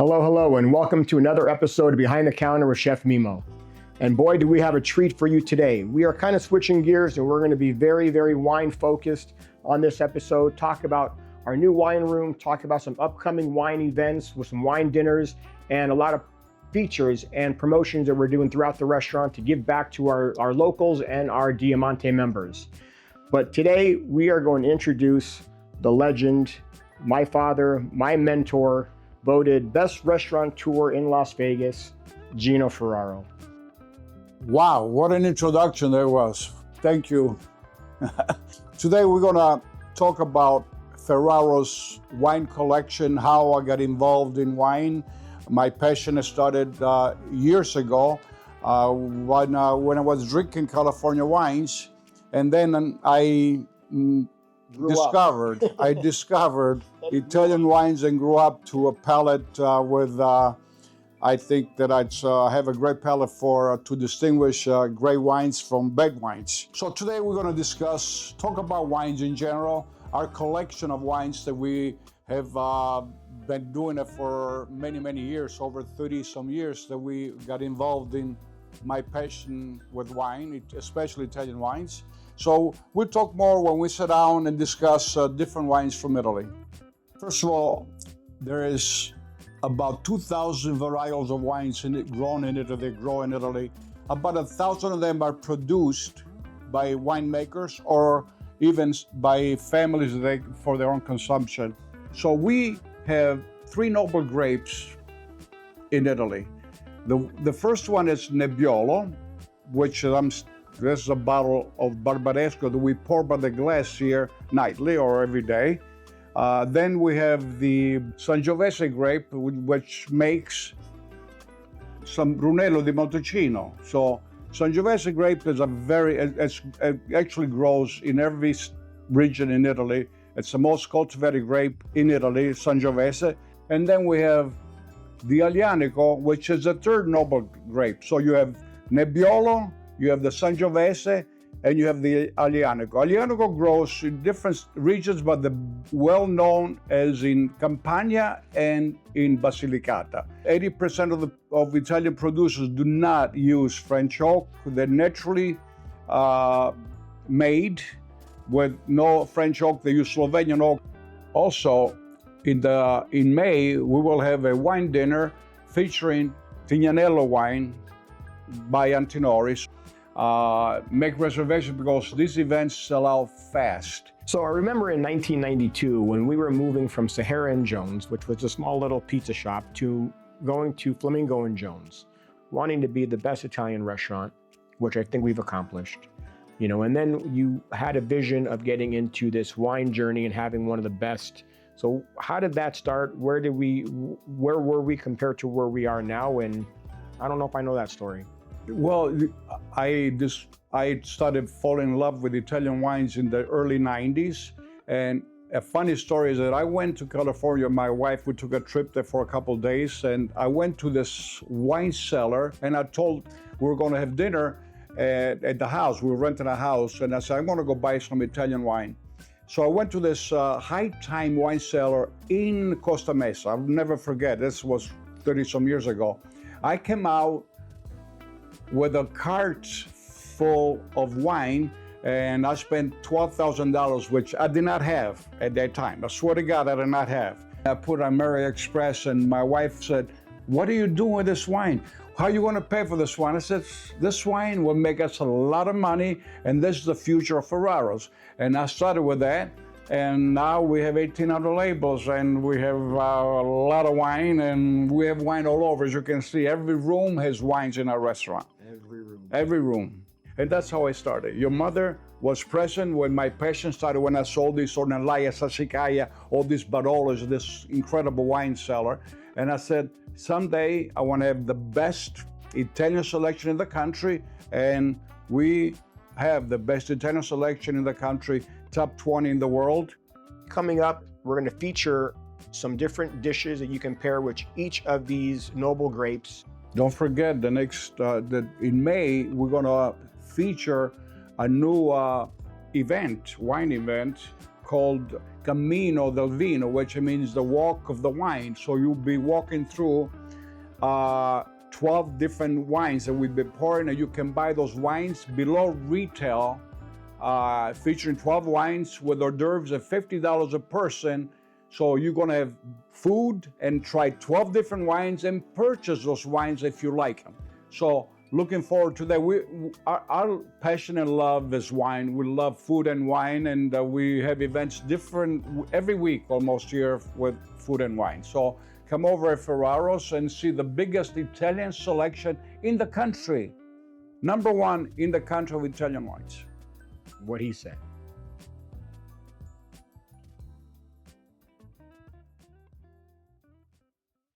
Hello, hello, and welcome to another episode of Behind the Counter with Chef Mimmo. And boy, do we have a treat for you today. We are kind of switching gears and we're going to be very, very wine focused on this episode, talk about our new wine room, talk about some upcoming wine events with some wine dinners and a lot of features and promotions that we're doing throughout the restaurant to give back to our locals and our Diamante members. But today we are going to introduce the legend, my father, my mentor, voted best restaurateur in Las Vegas, Gino Ferraro. Wow, what an introduction there was. Thank you. Today we're gonna talk about Ferraro's wine collection, how I got involved in wine. My passion started years ago when I was drinking California wines, and then I discovered Italian wines and grew up to a palate with. I think that I have a great palate to distinguish great wines from bad wines. So today we're going to talk about wines in general, our collection of wines that we have been doing it for many, many years, over 30 some years that we got involved in my passion with wine, especially Italian wines. So we'll talk more when we sit down and discuss different wines from Italy. First of all, there is about 2,000 varietals of wines grown in Italy, grow in Italy. About 1,000 of them are produced by winemakers or even by families for their own consumption. So we have three noble grapes in Italy. The first one is Nebbiolo, which this is a bottle of Barbaresco that we pour by the glass here nightly or every day. Then we have the Sangiovese grape, which makes some Brunello di Montalcino. So Sangiovese grape is it actually grows in every region in Italy. It's the most cultivated grape in Italy, Sangiovese. And then we have the Aglianico, which is the third noble grape. So you have Nebbiolo, you have the Sangiovese, and you have the Aglianico. Aglianico grows in different regions, but the well-known is in Campania and in Basilicata. 80% of Italian producers do not use French oak. They're naturally made with no French oak. They use Slovenian oak. Also, in May, we will have a wine dinner featuring Tignanello wine by Antinori. Make reservations because these events sell out fast. So I remember in 1992 when we were moving from Sahara and Jones, which was a small little pizza shop, to going to Flamingo and Jones, wanting to be the best Italian restaurant, which I think we've accomplished. And then you had a vision of getting into this wine journey and having one of the best. So how did that start? Where were we compared to where we are now? And I don't know if I know that story. Well, I started falling in love with Italian wines in the early 90s. And a funny story is that I went to California. My wife, we took a trip there for a couple of days. And I went to this wine cellar and I told we were going to have dinner at the house. We were renting a house. And I said, I'm going to go buy some Italian wine. So I went to this high time wine cellar in Costa Mesa. I'll never forget. This was 30 some years ago. I came out with a cart full of wine, and I spent $12,000, which I did not have at that time. I swear to God, I did not have. I put on American Express, and my wife said, "What are you doing with this wine? How are you going to pay for this wine?" I said, "This wine will make us a lot of money, and this is the future of Ferraro's." And I started with that. And now we have 1,800 labels and we have a lot of wine, and we have wine all over. As you can see, every room has wines in our restaurant. Every room. And that's how I started. Your mother was present when my passion started, when I sold this Ornellaia, Sassicaia, all these Barolos, this incredible wine cellar. And I said, someday I want to have the best Italian selection in the country, and we have the best Italian selection in the country, top 20 in the world. Coming up, we're going to feature some different dishes that you can pair with each of these noble grapes. Don't forget that in May, we're going to feature a new wine event called Cammino del Vino, which means the walk of the wine. So you'll be walking through 12 different wines that we've been pouring, and you can buy those wines below retail, featuring 12 wines with hors d'oeuvres at $50 a person. So you're gonna have food and try 12 different wines and purchase those wines if you like them. So looking forward to that. Our passion and love is wine. We love food and wine, and we have events different every week almost here with food and wine. So come over at Ferraro's and see the biggest Italian selection in the country. #1 in the country of Italian wines. What he said.